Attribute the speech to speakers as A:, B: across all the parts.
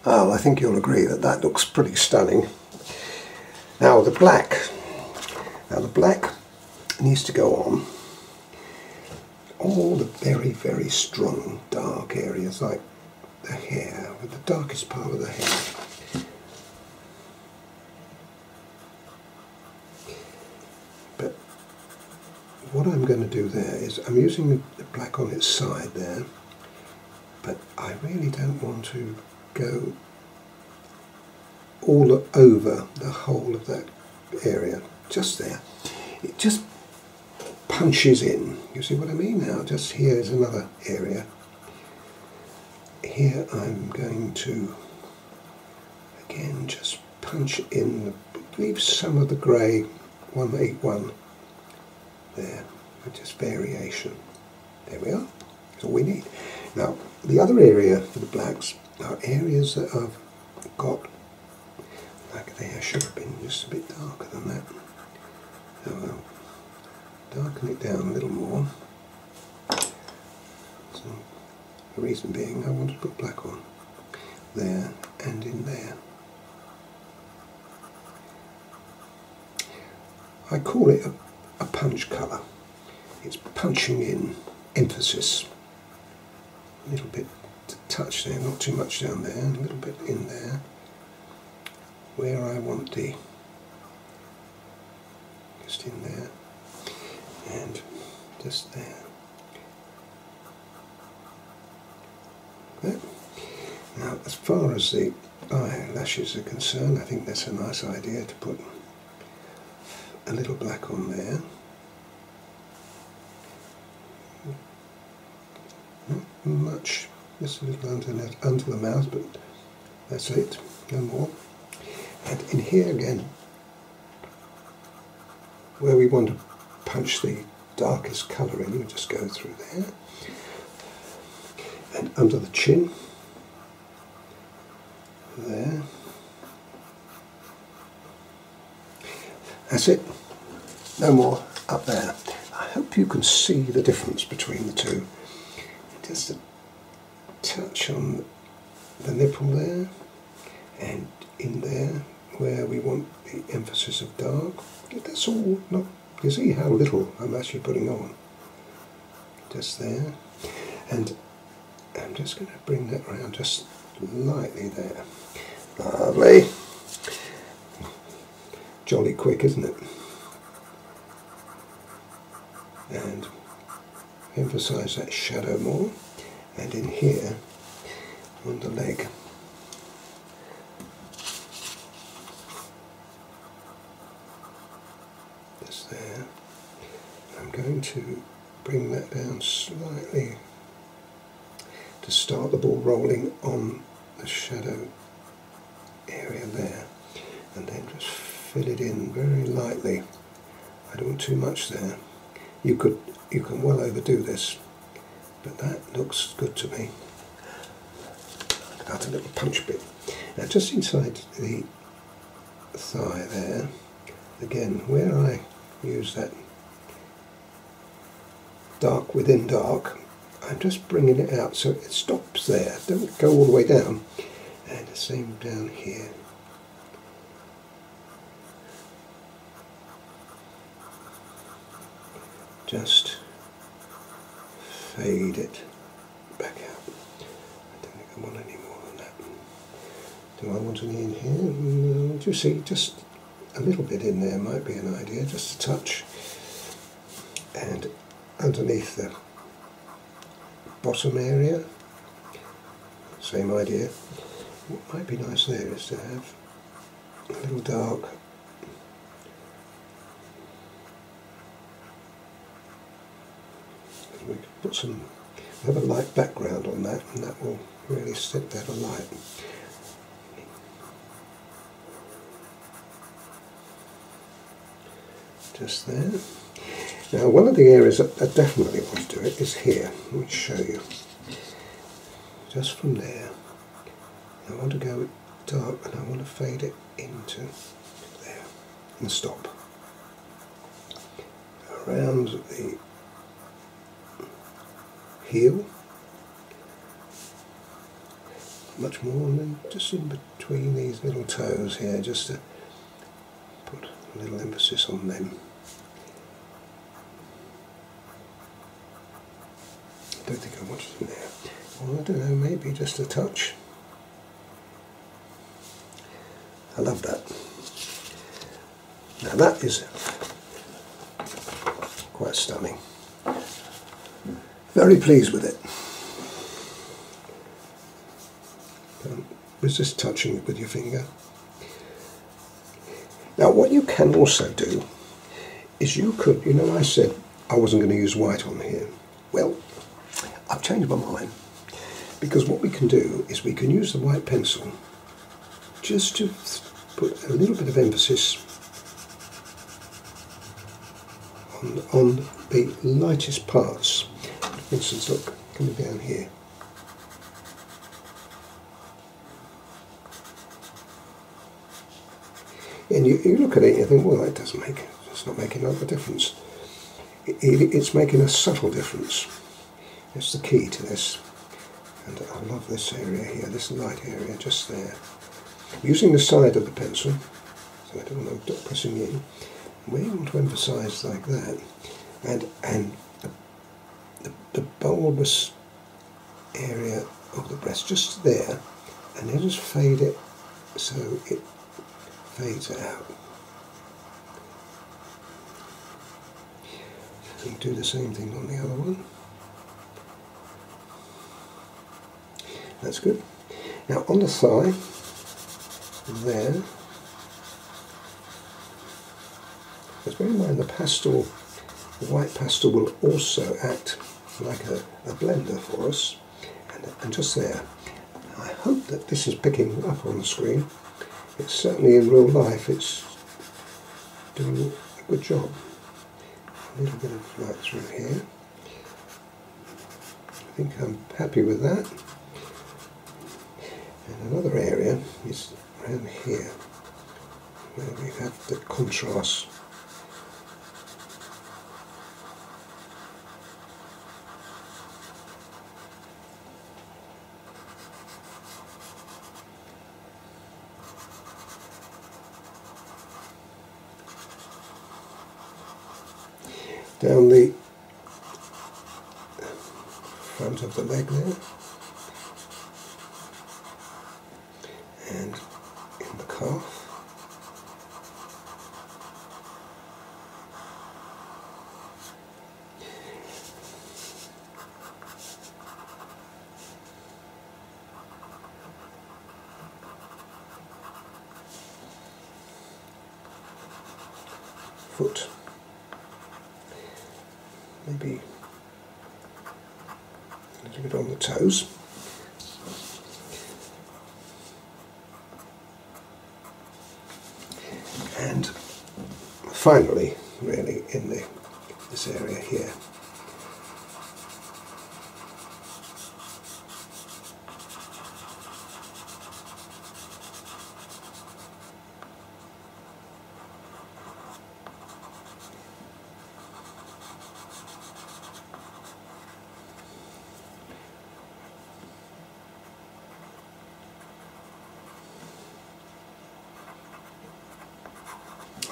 A: Well, I think you'll agree that that looks pretty stunning. Now the black. Now the black needs to go on all the very, very strong dark areas, like the hair, with the darkest part of the hair. But what I'm going to do there is I'm using the black on its side there, but I really don't want to go all over the whole of that area, just there. It just punches in, you see what I mean? Now just here is another area. Here I'm going to again just punch in, leave some of the grey 181 there, with just variation. There we are, that's all we need. Now the other area for the blacks are areas that I've got, like there should have been just a bit darker than that. So I'll darken it down a little more. So the reason being I want to put black on there and in there. I call it a punch colour. It's punching in emphasis. A little bit to touch there, not too much down there, a little bit in there, where I want the, just in there, and just there. Okay. Now as far as the eyelashes are concerned, I think that's a nice idea to put a little black on there. Not much, just a little under the mouth, but that's it, no more. And in here again, where we want to punch the darkest colour in, we just go through there. And under the chin, there. That's it, no more up there. I hope you can see the difference between the two. Just a touch on the nipple there, and in there where we want the emphasis of dark. That's all. Not, you see how little I'm actually putting on. Just there, and I'm just going to bring that around just lightly there. Lovely. Jolly quick, isn't it? And emphasise that shadow more, and in here on the leg, just there. I'm going to bring that down slightly to start the ball rolling on the shadow area there, and then just fill it in very lightly. I don't want too much there. You can well overdo this, but that looks good to me. Got a little punch bit. Now just inside the thigh there, again where I use that dark within dark, I'm just bringing it out so it stops there. Don't go all the way down. And the same down here. Just fade it back out. I don't think I want any more than that. Do I want any in here? Do you see, just a little bit in there might be an idea, just a touch. And underneath the bottom area, same idea. What might be nice there is to have a little dark we can put some, have a light background on that, and that will really set that alight. Just there. Now one of the areas that I definitely want to do it is here. Let me show you. Just from there, I want to go dark and I want to fade it into there and stop. Around the heel, much more, and then just in between these little toes here, just to put a little emphasis on them. I don't think I want it in there. Well, I don't know, maybe just a touch. I love that. Now that is quite stunning. Very pleased with it. Was just touching it with your finger. Now what you can also do is you could, you know, I said I wasn't going to use white on here. Well, I've changed my mind, because what we can do is we can use the white pencil just to put a little bit of emphasis on the lightest parts. For instance, look, coming down here. And you look at it and you think, well, it's not making a difference. It's making a subtle difference. That's the key to this. And I love this area here, this light area just there. Using the side of the pencil, so I don't want to pressing in, we're able to emphasise like that. And the bulbous area of the breast just there, and then just fade it so it fades out. And do the same thing on the other one. That's good. Now on the thigh, there, just bear in mind the pastel, the white pastel will also act like a blender for us, and just there. I hope that this is picking up on the screen. It's certainly in real life, it's doing a good job. A little bit of light through here. I think I'm happy with that. And another area is around here, where we have the contrast. Down the front of the leg there, and in the calf. Foot. Maybe a little bit on the toes. And finally, really, in this area here.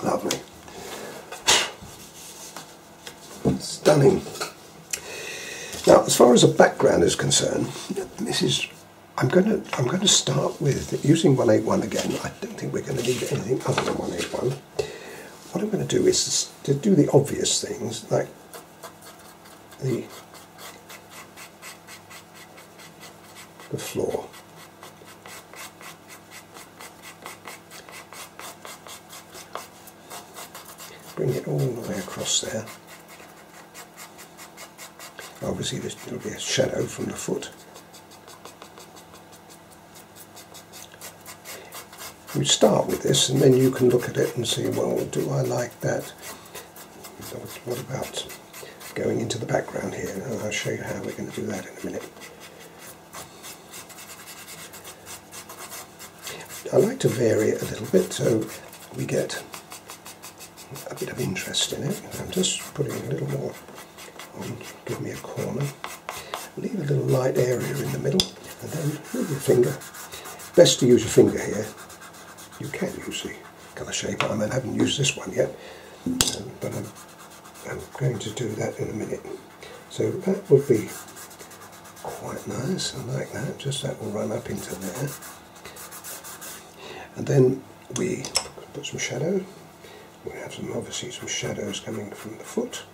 A: Lovely. Stunning. Now, as far as the background is concerned, this is I'm going to start with using 181 again. I don't think we're going to need anything other than 181. What I'm going to do is to do the obvious things, like the floor. Bring it all the way across there. Obviously there will be a shadow from the foot. You start with this and then you can look at it and see, well, do I like that? What about going into the background here? And I'll show you how we're going to do that in a minute. I like to vary it a little bit so we get a bit of interest in it. I'm just putting a little more on, give me a corner. Leave a little light area in the middle. And then with your finger, best to use your finger here. You can use the colour shaper. I mean, I haven't used this one yet, but I'm going to do that in a minute. So that would be quite nice. I like that. Just that will run up into there. And then we put some shadow. We have obviously some shadows coming from the foot,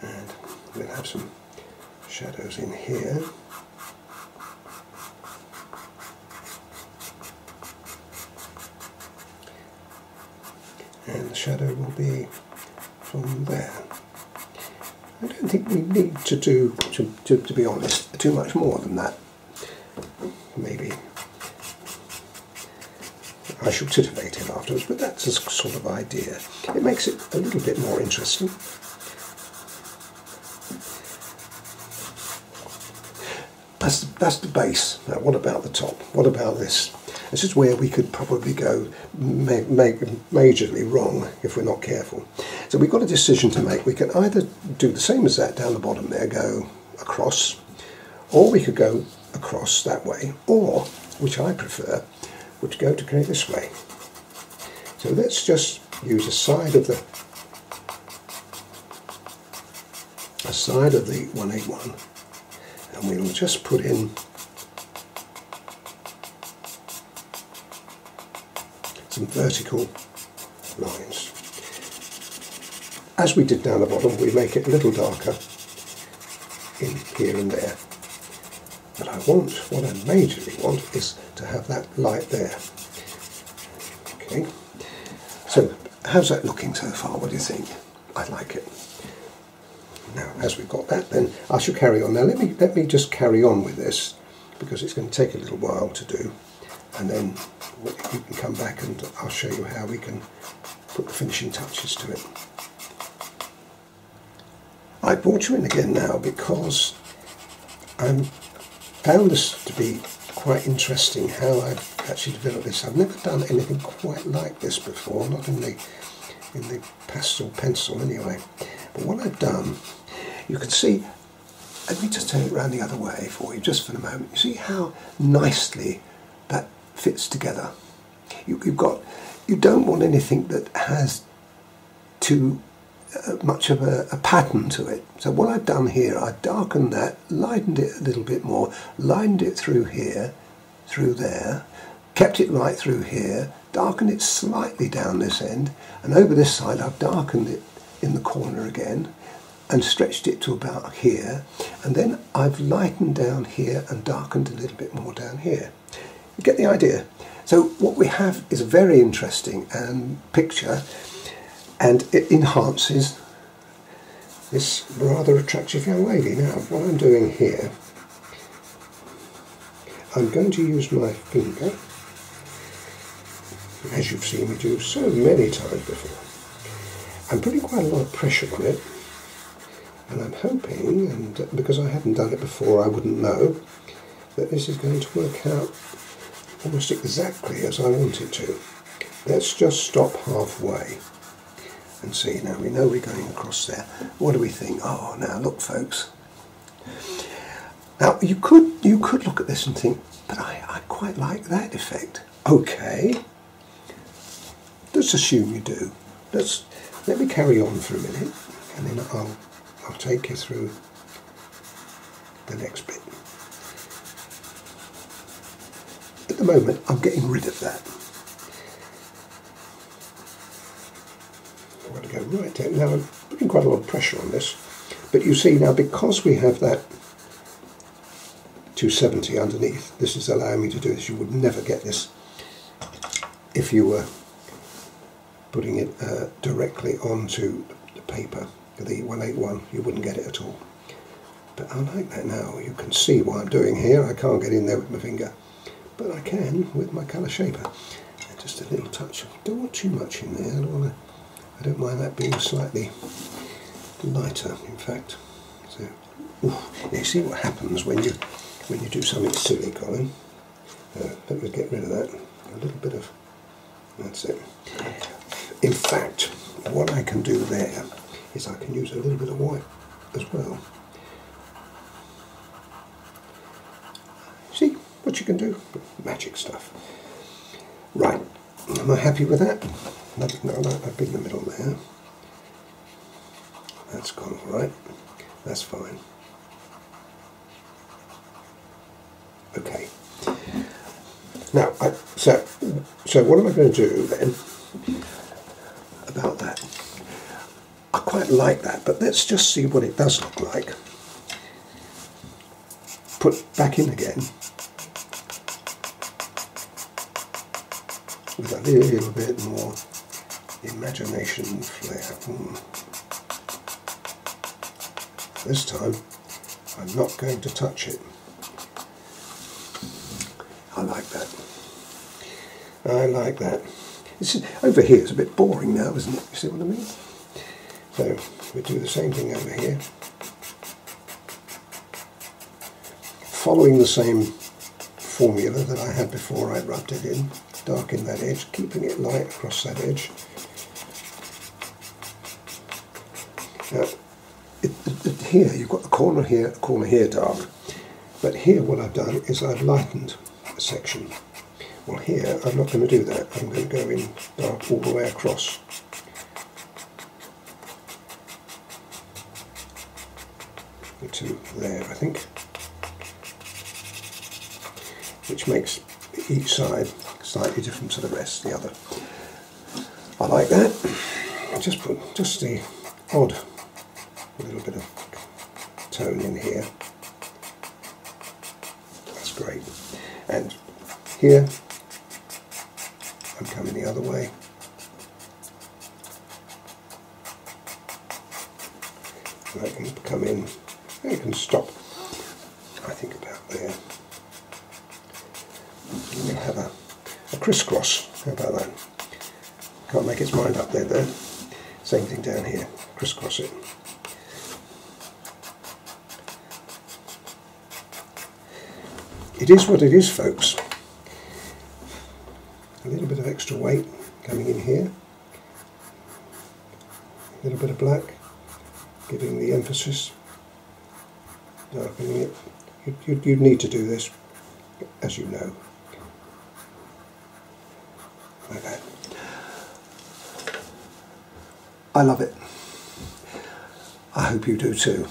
A: and we'll have some shadows in here. And the shadow will be from there. I don't think we need to do, to be honest, too much more than that. Maybe I shall titivate it afterwards, but that's a sort of idea. It makes it a little bit more interesting. That's the base. Now, what about the top? What about this? This is where we could probably go majorly wrong if we're not careful. So we've got a decision to make. We can either do the same as that down the bottom there, go across, or we could go across that way, or, which I prefer, would go this way. So let's just use a side of the 181, and we'll just put in some vertical lines. As we did down the bottom, we make it a little darker in here and there. But what I majorly want is to have that light there. Okay, so how's that looking so far? What do you think? I like it. Now, as we've got that, then I shall carry on. Now, let me just carry on with this, because it's going to take a little while to do, and then you can come back and I'll show you how we can put the finishing touches to it. I brought you in again now because I found this to be quite interesting, how I've actually developed this. I've never done anything quite like this before, not in the pastel pencil anyway. But what I've done, you can see, let me just turn it around the other way for you just for the moment. You see how nicely that fits together. You don't want anything that has too much of a pattern to it. So what I've done here, I've darkened that, lightened it a little bit more, lightened it through here, through there, kept it right through here, darkened it slightly down this end, and over this side I've darkened it in the corner again and stretched it to about here, and then I've lightened down here and darkened a little bit more down here. You get the idea? So what we have is a very interesting picture, and it enhances this rather attractive young lady. Now, what I'm doing here, I'm going to use my finger, as you've seen me do so many times before. I'm putting quite a lot of pressure on it, and I'm hoping, and because I haven't done it before I wouldn't know, that this is going to work out almost exactly as I want it to. Let's just stop halfway and see. Now we know we're going across there. What do we think? Oh, now look, folks. Now you could look at this and think, but I quite like that effect. Okay, let's assume you do. Let me carry on for a minute, and then I'll take you through the next bit. At the moment, I'm getting rid of that. I'm going to go right down. Now, I'm putting quite a lot of pressure on this, but you see now, because we have that 270 underneath, this is allowing me to do this. You would never get this if you were putting it directly onto the paper, the 181. You wouldn't get it at all. But I like that now. You can see what I'm doing here. I can't get in there with my finger, but I can with my colour shaper. And just a little touch. Don't want too much in there. I don't mind that being slightly lighter, in fact. So, you see what happens when you do something silly, Colin. Let me get rid of that. A little bit of, that's it. In fact, what I can do there is I can use a little bit of white as well. See, what you can do. Magic stuff. Right, am I happy with that? No, I've been in the middle there. That's gone all right. That's fine. Okay. Now, so what am I going to do then about that? I quite like that, but let's just see what it does look like. Put back in again with a little bit more imagination flair. This time I'm not going to touch it. I like that. I like that. Over here it's a bit boring now, isn't it? You see what I mean? So we do the same thing over here. Following the same formula that I had before I rubbed it in. Darken that edge, keeping it light across that edge. Now, here you've got the corner here dark. But here what I've done is I've lightened a section. Well, here I'm not going to do that. I'm going to go in dark all the way across. To there, I think, which makes each side slightly different to the rest, the other. I like that. Just put just the odd little bit of tone in here. That's great. And here I'm coming the other way. And I can come in. You can stop, I think, about there. You can have a crisscross. How about that? Can't make its mind up there though. Same thing down here. Crisscross it. It is what it is, folks. A little bit of extra weight coming in here. A little bit of black, giving the emphasis. Darkening it. You'd need to do this, as you know, like that. I love it. I hope you do too.